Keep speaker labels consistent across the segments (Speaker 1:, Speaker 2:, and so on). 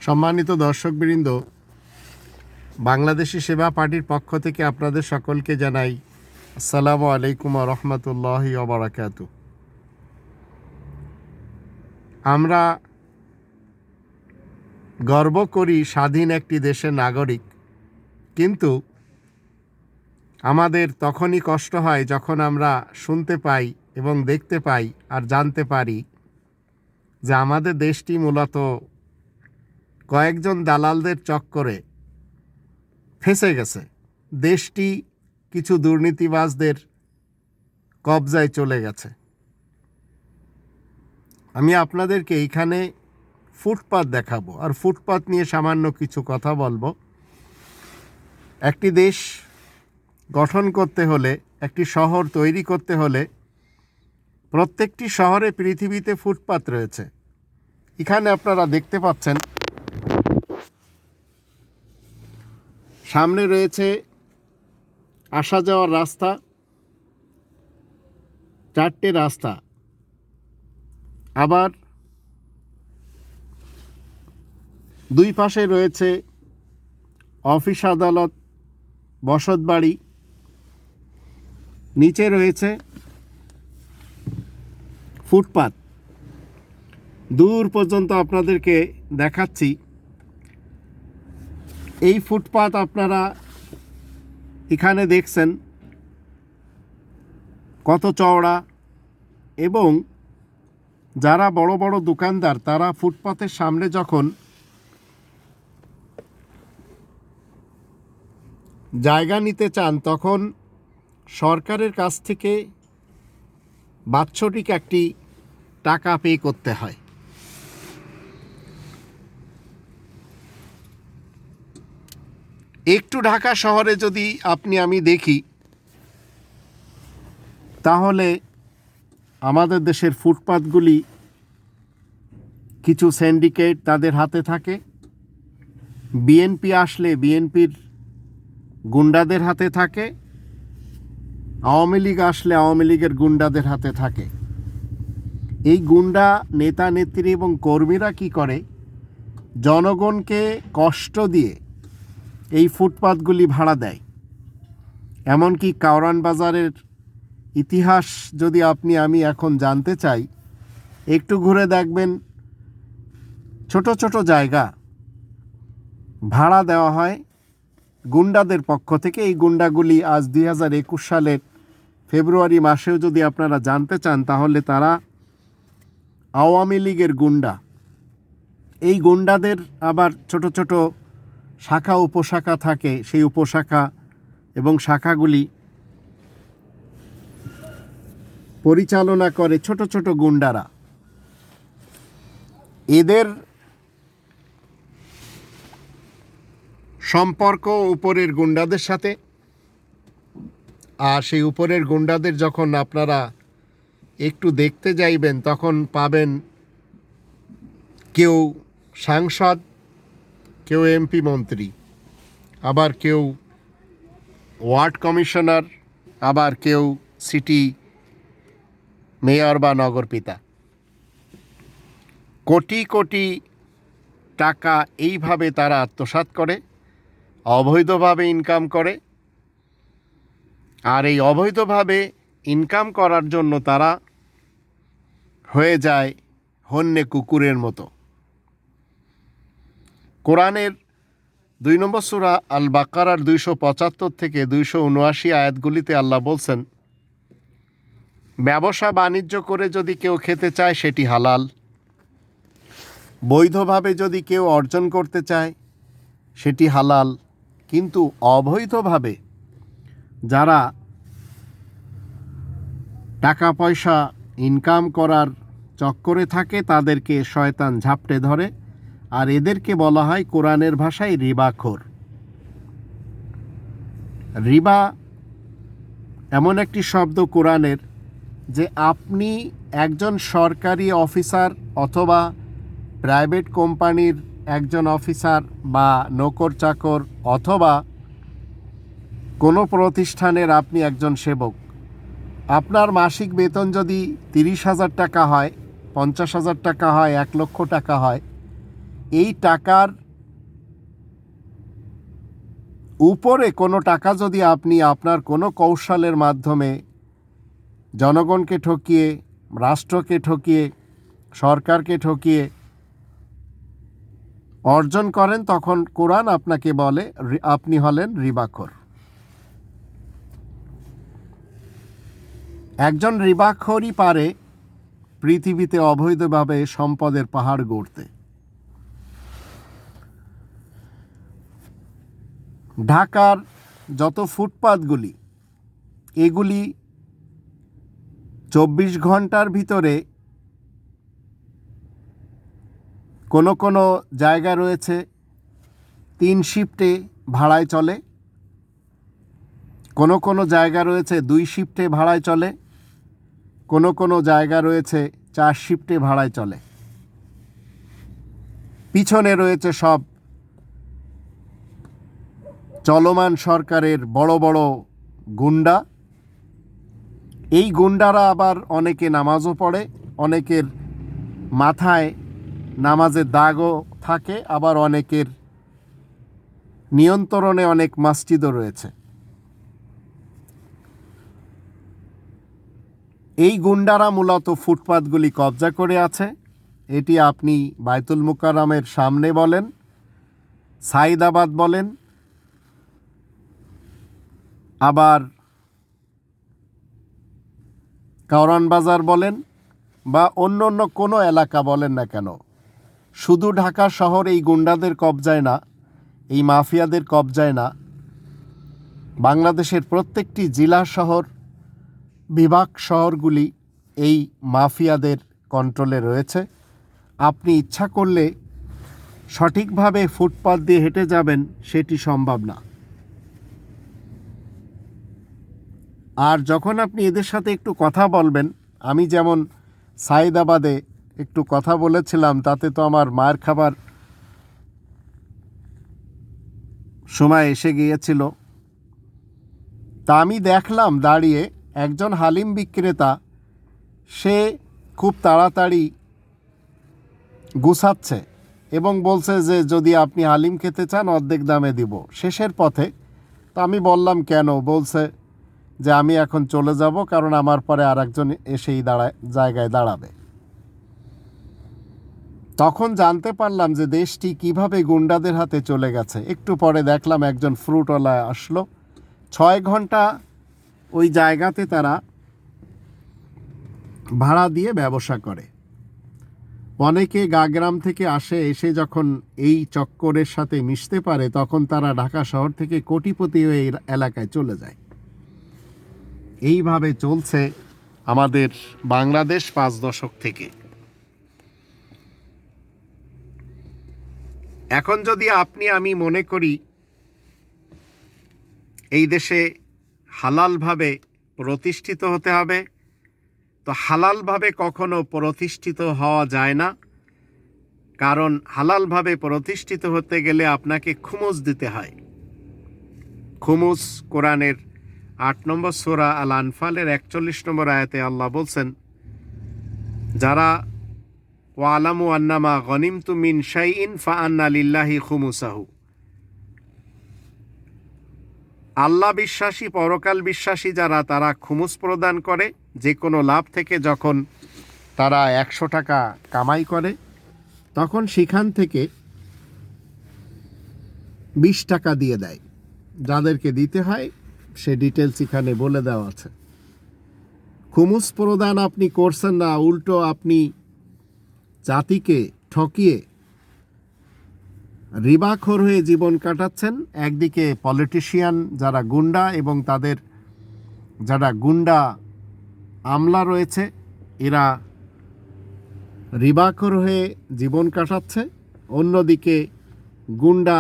Speaker 1: সম্মানিত দর্শকবৃন্দ, বাংলাদেশি সেবা পার্টির পক্ষ থেকে আপনাদের সকলকে জানাই আসসালামু আলাইকুম ওয়া রাহমাতুল্লাহি ওয়া বারাকাতুহু। আমরা গর্ব করি স্বাধীন একটি দেশের নাগরিক, কিন্তু আমাদের তখনই কষ্ট হয় যখন আমরা শুনতে পাই এবং দেখতে পাই আর জানতে পারি যে আমাদের দেশটি মূলত কয়েকজন দালালদের চক্করে ফেঁসে গেছে। দেশটি কিছু দুর্নীতিবাজদের কবজায় চলে গেছে। আমি আপনাদেরকে এইখানে ফুটপাত দেখাবো আর ফুটপাত নিয়ে সামান্য কিছু কথা বলবো। একটি দেশ গঠন করতে হলে, একটি শহর তৈরি করতে হলে প্রত্যেকটি শহরে পৃথিবীতে ফুটপাত রয়েছে। এখানে আপনারা দেখতে পাচ্ছেন সামনে রয়েছে আসা যাওয়ার রাস্তা, 4টে রাস্তা। আবার দুই পাশে রয়েছে অফিস আদালত, বসতবাড়ি, নিচে রয়েছে ফুটপাত। দূর পর্যন্ত আপনাদেরকে দেখাচ্ছি। এই ফুটপাত আপনারা এখানে দেখছেন কত চওড়া, এবং যারা বড় বড় দোকানদার তারা ফুটপাতের সামনে যখন জায়গা নিতে চান তখন সরকারের কাছ থেকে বাৎসরিক একটি টাকা পে করতে হয়। একটু ঢাকা শহরে যদি আমি দেখি, তাহলে আমাদের দেশের ফুটপাতগুলি কিছু সিন্ডিকেট তাদের হাতে থাকে। বিএনপি আসলে বিএনপির গুন্ডাদের হাতে থাকে, আওয়ামী লীগ আসলে আওয়ামী লীগের গুন্ডাদের হাতে থাকে। এই গুন্ডা নেতা নেত্রী এবং কর্মীরা কি করে, জনগণকে কষ্ট দিয়ে এই ফুটপাতগুলি ভাড়া দেয়। এমনকি কাওরান বাজারের ইতিহাস যদি আমি এখন জানতে চাই, একটু ঘুরে দেখবেন ছোট ছোট জায়গা ভাড়া দেওয়া হয় গুন্ডাদের পক্ষ থেকে। এই গুন্ডাগুলি আজ 2021 সালের ফেব্রুয়ারি মাসেও যদি আপনারা জানতে চান, তাহলে তারা আওয়ামী লীগের গুন্ডা। এই গুন্ডাদের আবার ছোট ছোট শাখা উপশাখা থাকে। সেই উপশাখা এবং শাখাগুলি পরিচালনা করে ছোট ছোট গুন্ডারা। এদের সম্পর্ক উপরের গুন্ডাদের সাথে, আর সেই উপরের গুন্ডাদের যখন আপনারা একটু দেখতে যাইবেন তখন পাবেন কেউ সাংসদ, কেউ এমপি মন্ত্রী, আবার কেউ ওয়ার্ড কমিশনার, আবার কেউ সিটি মেয়র বা নগরপিতা। কোটি কোটি টাকা এইভাবে তারা আত্মসাৎ করে, অবৈধভাবে ইনকাম করে। আর এই অবৈধভাবে ইনকাম করার জন্য তারা হয়ে যায় হন্যে কুকুরের মতো। কোরআনের 2 নম্বর সূরা আল বাকারার 275 থেকে 279 আয়াতগুলিতে আল্লাহ বলছেন, ব্যবসা বাণিজ্য করে যদি কেউ খেতে চায় সেটি হালাল। বৈধভাবে যদি কেউ অর্জন করতে চায় সেটি হালাল। কিন্তু অবৈধভাবে যারা টাকা পয়সা ইনকাম করার চক্করে থাকে তাদেরকে শয়তান ঝাপটে ধরে, আর এদেরকে বলা হয় কোরআনের ভাষায় রিবাখোর। রিবা এমন একটি শব্দ কোরআনের, যে আপনি একজন সরকারি অফিসার অথবা প্রাইভেট কোম্পানির একজন অফিসার বা নৌকর চাকর, অথবা কোনো প্রতিষ্ঠানের আপনি একজন সেবক। আপনার মাসিক বেতন যদি 30,000 টাকা হয়, 50,000 টাকা হয়, 1 লক্ষ টাকা হয়, এই টাকার উপরে কোনো টাকা যদি আপনি আপনার কোনো কৌশলের মাধ্যমে জনগণকে ঠকিয়ে, রাষ্ট্রকে ঠকিয়ে, সরকারকে ঠকিয়ে অর্জন করেন, তখন কোরআন আপনাকে বলে আপনি হলেন রিবাখোর। একজন রিবাখোরই পারে পৃথিবীতে অবৈধভাবে সম্পদের পাহাড় গড়তে। ঢাকার যত ফুটপাতগুলি, এগুলি 24 ঘন্টার ভিতরে কোনো কোনো জায়গা রয়েছে 3 শিফটে ভাড়ায় চলে, কোনো কোনো জায়গা রয়েছে 2 শিফটে ভাড়ায় চলে, কোনো কোনো জায়গা রয়েছে 4 শিফটে ভাড়ায় চলে। পিছনে রয়েছে সব চলমান সরকারের বড় বড় গুন্ডা। এই গুন্ডারা আবার অনেকে নামাজও পড়ে, অনেকের মাথায় নামাজের দাগও থাকে, আবার অনেকের নিয়ন্ত্রণে অনেক মসজিদও রয়েছে। এই গুন্ডারা মূলত ফুটপাতগুলি কবজা করে আছে। এটি আপনি বায়তুল মুকাররমের সামনে বলেন, সাইদাবাদ বলেন, আবার কারওয়ান বাজার বলেন, বা অন্য অন্য কোনো এলাকা বলেন না কেন, শুধু ঢাকা শহর এই গুন্ডাদের কবজায় না, এই মাফিয়াদের কবজায় না, বাংলাদেশের প্রত্যেকটি জেলা শহর, বিভাগ শহরগুলি এই মাফিয়াদের কন্ট্রোলে রয়েছে। আপনি ইচ্ছা করলে সঠিকভাবে ফুটপাত দিয়ে হেঁটে যাবেন, সেটি সম্ভব না। আর যখন আপনি এদের সাথে একটু কথা বলবেন, আমি যেমন সাইদাবাদে একটু কথা বলেছিলাম, তাতে তো আমার মার খাবার সময় এসে গিয়েছিল। তা আমি দেখলাম দাঁড়িয়ে একজন হালিম বিক্রেতা, সে খুব তাড়াতাড়ি গুছাচ্ছে এবং বলছে যে যদি আপনি হালিম খেতে চান অর্ধেক দামে দিব শেষের পথে। তো আমি বললাম কেন? বলছে যে আমি এখন চলে যাব, কারণ আমার পরে আর একজন এসেই জায়গায় দাঁড়াবে। তখন জানতে পারলাম যে দেশটি কিভাবে গুন্ডাদের হাতে চলে গেছে। একটু পরে দেখলাম একজন ফ্রুটওয়ালা আসলো, 6 ঘন্টা ওই জায়গাতে তারা ভাড়া দিয়ে ব্যবসা করে। অনেকে গাগ্রাম থেকে আসে, এসে যখন এই চক্করের সাথে মিশতে পারে, তখন তারা ঢাকা শহর থেকে কোটিপতি হয়ে এই এলাকায় চলে যায়। এইভাবে চলছে আমাদের বাংলাদেশ 5 দশক থেকে। এখন যদি আমি মনে করি এই দেশে হালালভাবে প্রতিষ্ঠিত হতে হবে, তো হালালভাবে কখনো প্রতিষ্ঠিত হওয়া যায় না। কারণ হালালভাবে প্রতিষ্ঠিত হতে গেলে আপনাকে খুমুস দিতে হয়। খুমুস কোরআনের 8 নম্বর সূরা আল আনফালের 41 নম্বর আয়াতে আল্লাহ বলছেন, যারা ওয়ালামু আন্নামা গনিমতুম মিন শাইইন ফাআন্না লিল্লাহি খুমুসাহু, আল্লাহ বিশ্বাসী, পরকাল বিশ্বাসী যারা, তারা খুমুস প্রদান করে। যে কোনো লাভ থেকে যখন তারা 100 টাকা কামাই করে, তখন সেখান থেকে 20 টাকা দিয়ে দেয়। যাদেরকে দিতে হয় সে ডিটেলস এখানে বলে দেওয়া আছে। খুমুস প্রদান আপনি করছেন না, উল্টো আপনি জাতিকে ঠকিয়ে রিবাখোর হয়ে জীবন কাটাচ্ছেন। একদিকে পলিটিশিয়ান যারা গুন্ডা এবং তাদের যারা গুন্ডা আমলা রয়েছে, এরা রিবাখোর হয়ে জীবন কাটাচ্ছে। অন্যদিকে গুন্ডা,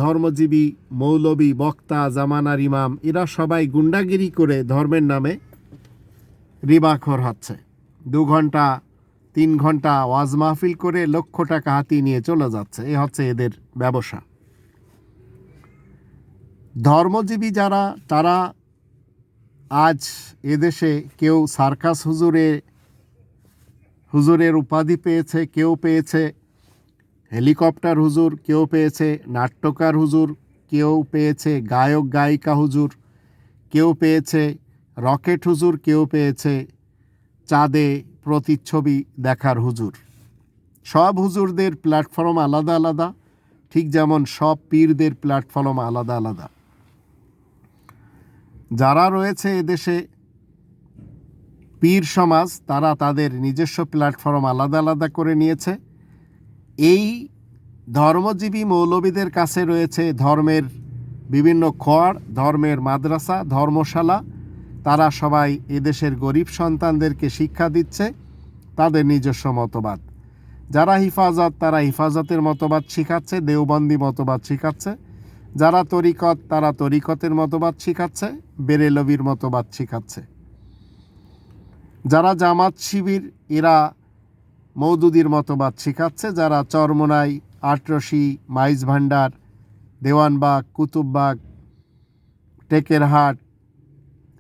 Speaker 1: ধর্মজীবী, মৌলবী, বক্তা, জামানার ইমাম, এরা সবাই গুন্ডাগিরি করে ধর্মের নামে রিবাখোর হচ্ছে। 2 ঘন্টা 3 ঘন্টা ওয়াজ মাহফিল করে লক্ষ টাকা হাতিয়ে নিয়ে চলে যাচ্ছে। এ হচ্ছে এদের ব্যবসা। ধর্মজীবী যারা, তারা আজ এদেশে কেউ সার্কাস হুজুরের উপাধি পেয়েছে, কেউ পেয়েছে হেলিকপ্টার হুজুর কেউ পেয়েছে, নাট্যকার হুজুর কেউ পেয়েছে, গায়ক গায়িকা হুজুর কেউ পেয়েছে, রকেট হুজুর কেউ পেয়েছে, চাঁদে প্রতিচ্ছবি দেখার হুজুর। সব হুজুরদের প্ল্যাটফর্ম আলাদা আলাদা, ঠিক যেমন সব পীরদের প্ল্যাটফর্ম আলাদা আলাদা। যারা রয়েছে এদেশে পীর সমাজ, তারা তাদের নিজস্ব প্ল্যাটফর্ম আলাদা আলাদা করে নিয়েছে। এই ধর্মজীবী মৌলবীদের কাছে রয়েছে ধর্মের বিভিন্ন খোয়ার, ধর্মের মাদ্রাসা, ধর্মশালা। তারা সবাই এদেশের গরিব সন্তানদেরকে শিক্ষা দিচ্ছে তাদের নিজস্ব মতবাদ। যারা হিফাজত, তারা হিফাজতের মতবাদ শিখাচ্ছে, দেওবন্দি মতবাদ শিখাচ্ছে। যারা তরিকত, তারা তরিকতের মতবাদ শিখাচ্ছে, বেরেলবির মতবাদ শিখাচ্ছে। যারা জামাত শিবির, এরা মৌদুদির মতবাদ শিখাচ্ছে। যারা চরমোনাই, আটরশি, মাইজ ভান্ডার, দেওয়ানবাগ, কুতুববাগ, টেকেরহাট,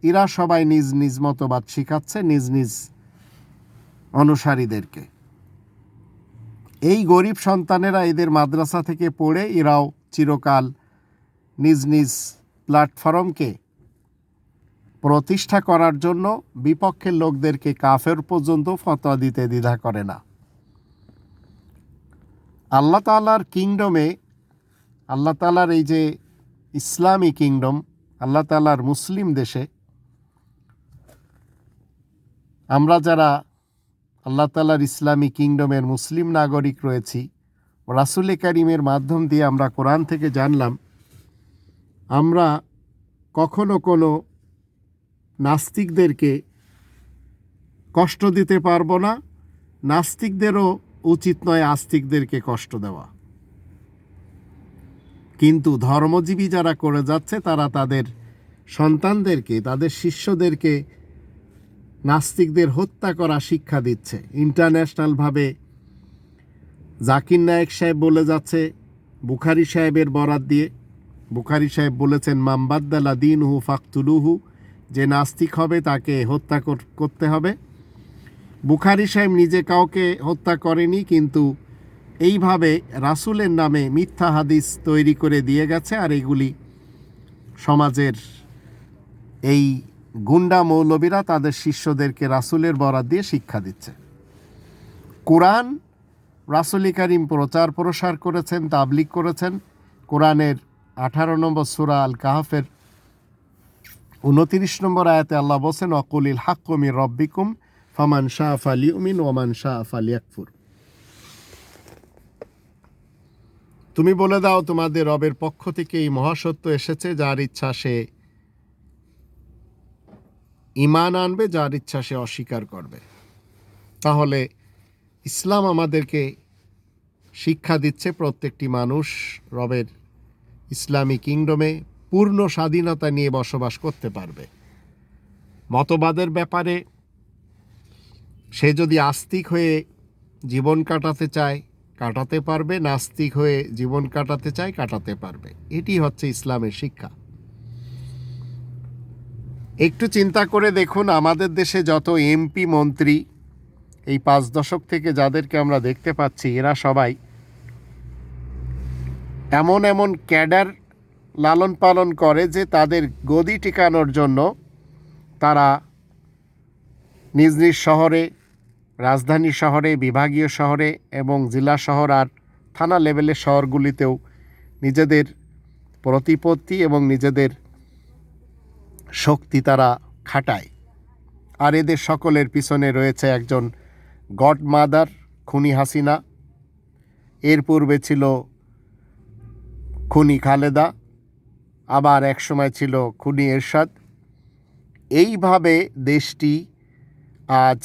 Speaker 1: এরা সবাই নিজ নিজ মতবাদ শিখাচ্ছে নিজ নিজ অনুসারীদেরকে। এই গরিব সন্তানেরা এদের মাদ্রাসা থেকে পড়ে এরাও চিরকাল নিজ নিজ প্ল্যাটফর্মকে প্রতিষ্ঠা করার জন্য বিপক্ষের লোকদেরকে কাফের পর্যন্ত ফতোয়া দিতে দ্বিধা করে না। আল্লাহ তাআলার কিংডমে, আল্লাহ তাআলার এই যে ইসলামী কিংডম, আল্লাহ তাআলার মুসলিম দেশে আমরা যারা আল্লাহ তাআলার ইসলামী কিংডমের মুসলিম নাগরিক রয়েছি, রাসূল কারীমের মাধ্যম দিয়ে আমরা কোরআন থেকে জানলাম আমরা কখনো কোনো নাস্তিকদেরকে কষ্ট দিতে পারবো না। নাস্তিকদেরও উচিত নয় আস্তিকদেরকে কষ্ট দেওয়া। কিন্তু ধর্মজীবী যারা করে যাচ্ছে, তারা তাদের সন্তানদেরকে, তাদের শিষ্যদেরকে নাস্তিকদের হত্যা করা শিক্ষা দিচ্ছে। ইন্টারন্যাশনালভাবে জাকির নায়েক সাহেব বলে যাচ্ছে, বুখারী সাহেবের বরাত দিয়ে, বুখারী সাহেব বলেছেন মামবাদ্দালা দীনহু ফাকতুলুহু, যে নাস্তিক হবে তাকে হত্যা করতে হবে। বুখারী সাহেব নিজে কাউকে হত্যা করেনি, কিন্তু এইভাবে রাসূলের নামে মিথ্যা হাদিস তৈরি করে দিয়ে গেছে। আর এগুলি সমাজের এই গুন্ডা মৌলবীরা তাদের শিষ্যদেরকে রাসূলের বরাত দিয়ে শিক্ষা দিচ্ছে। কোরআন রাসূল কারীম প্রচার প্রসার করেছেন, তাবলীগ করেছেন। কোরআনের 18 নম্বর সূরা আল কাহফের 29 নম্বর আয়াতে আল্লাহ বলেন, ওয়াকুলিল হাক্কু মির রাব্বিকুম ফামান শাআ ফালিউমিন ওয়ামান শাআ ফালিয়াকফুর। তুমি বলে দাও তোমাদের রবের পক্ষ থেকে এই মহাসত্য এসেছে, যার ইচ্ছা সে ঈমান আনবে, যার ইচ্ছা সে অস্বীকার করবে। তাহলে ইসলাম আমাদেরকে শিক্ষা দিচ্ছে প্রত্যেকটি মানুষ রবের ইসলামী কিংডমে পূর্ণ স্বাধীনতা নিয়ে বসবাস করতে পারবে। মতবাদের ব্যাপারে সে যদি আস্তিক হয়ে জীবন কাটাতে চায় কাটাতে পারবে, নাস্তিক হয়ে জীবন কাটাতে চায় কাটাতে পারবে। এটি হচ্ছে ইসলামের শিক্ষা। একটু চিন্তা করে দেখুন, আমাদের দেশে যত এমপি মন্ত্রী এই 5 দশক থেকে যাদেরকে আমরা দেখতে পাচ্ছি, এরা সবাই এমন এমন ক্যাডার লালন পালন করে যে তাদের গদি টিকানোর জন্য তারা নিজ নিজ শহরে, রাজধানী শহরে, বিভাগীয় শহরে এবং জেলা শহর আর থানা লেভেলের শহরগুলিতেও নিজেদের প্রতিপত্তি এবং নিজেদের শক্তি তারা খাটায়। আর এদের সকলের পিছনে রয়েছে একজন গডমাদার, খুনি হাসিনা। এর পূর্বে ছিল খুনি খালেদা, আবার একসময় ছিল খুনি এরশাদ। এইভাবে দেশটি আজ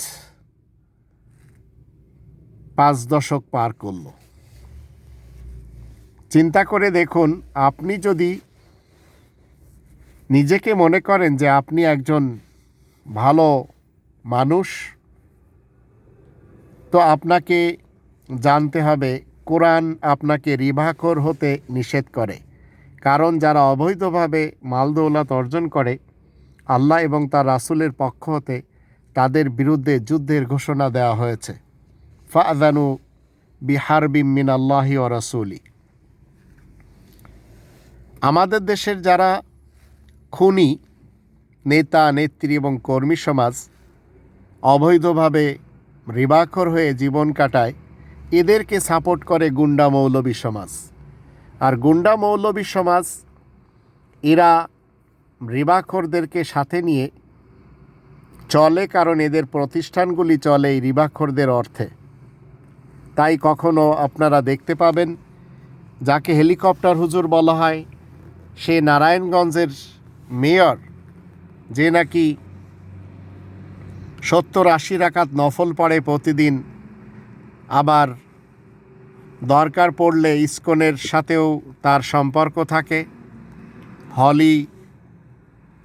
Speaker 1: 5 দশক পার করল। চিন্তা করে দেখুন, আপনি যদি নিজেকে মনে করেন যে আপনি একজন ভালো মানুষ, তো আপনাকে জানতে হবে কোরআন আপনাকে রিবাখোর হতে নিষেধ করে। কারণ যারা অবৈধভাবে মালদৌলত অর্জন করে, আল্লাহ এবং তার রাসূলের পক্ষ হতে তাদের বিরুদ্ধে যুদ্ধের ঘোষণা দেওয়া হয়েছে। ফাআযানু বিহারবিম মিনাল্লাহি ওয়া রাসূলি। আমাদের দেশের যারা খুনি নেতা নেত্রী এবং কর্মী সমাজ অবৈধভাবে রিবাখোর হয়ে জীবন কাটায়, এদেরকে সাপোর্ট করে গুন্ডা মৌলবী সমাজ। আর গুন্ডা মৌলবী সমাজ এরা রিবাখোরদেরকে সাথে নিয়ে চলে, কারণ এদের প্রতিষ্ঠানগুলি চলে এই রিবাখোরদের অর্থে। তাই কখনো আপনারা দেখতে পাবেন যাকে হেলিকপ্টার হুজুর বলা হয়, সে নারায়ণগঞ্জের মেয়র, যে নাকি 70-80 রাকাত নফল পড়ে প্রতিদিন, আবার দরকার পড়লে ইসকনের সাথেও তার সম্পর্ক থাকে,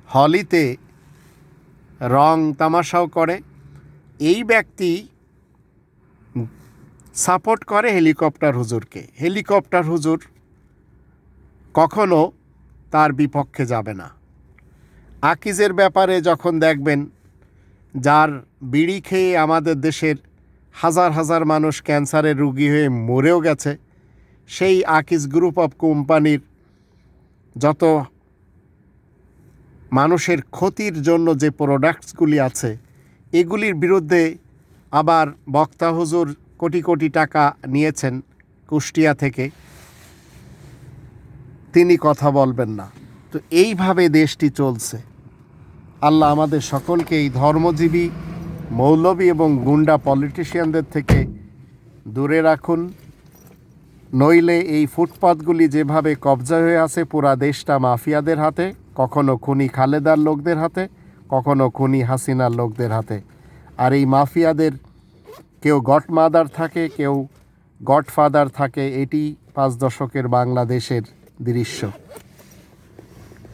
Speaker 1: হলিতে রং তামাশাও করে। এই ব্যক্তি সাপোর্ট করে হেলিকপ্টার হুজুরকে। হেলিকপ্টার হুজুর কখনো তার বিপক্ষে যাবে না। আকিজের ব্যাপারে যখন দেখবেন, যার বিড়ি খেয়ে আমাদের দেশের হাজার হাজার মানুষ ক্যান্সারের রোগী হয়ে মরেও গেছে, সেই আকিজ গ্রুপ অফ কোম্পানির যত মানুষের ক্ষতির জন্য যে প্রোডাক্টসগুলি আছে, এগুলির বিরুদ্ধে আবার বক্তা হুজুর কোটি কোটি টাকা নিয়েছেন কুষ্টিয়া থেকে, তিনি কথা বলবেন না। তো এইভাবে দেশটি চলছে। আল্লাহ আমাদের সকলকে এই ধর্মজীবী মৌলবী এবং গুন্ডা পলিটিশিয়ানদের থেকে দূরে রাখুন। নইলে এই ফুটপাতগুলি যেভাবে কবজা হয়ে আছে, পুরা দেশটা মাফিয়াদের হাতে, কখনো খুনি খালেদার লোকদের হাতে, কখনো খুনি হাসিনার লোকদের হাতে। আর এই মাফিয়াদের কেউ গডমাদার থাকে, কেউ গডফাদার থাকে। এটি 5 দশকের বাংলাদেশের দৃশ্য।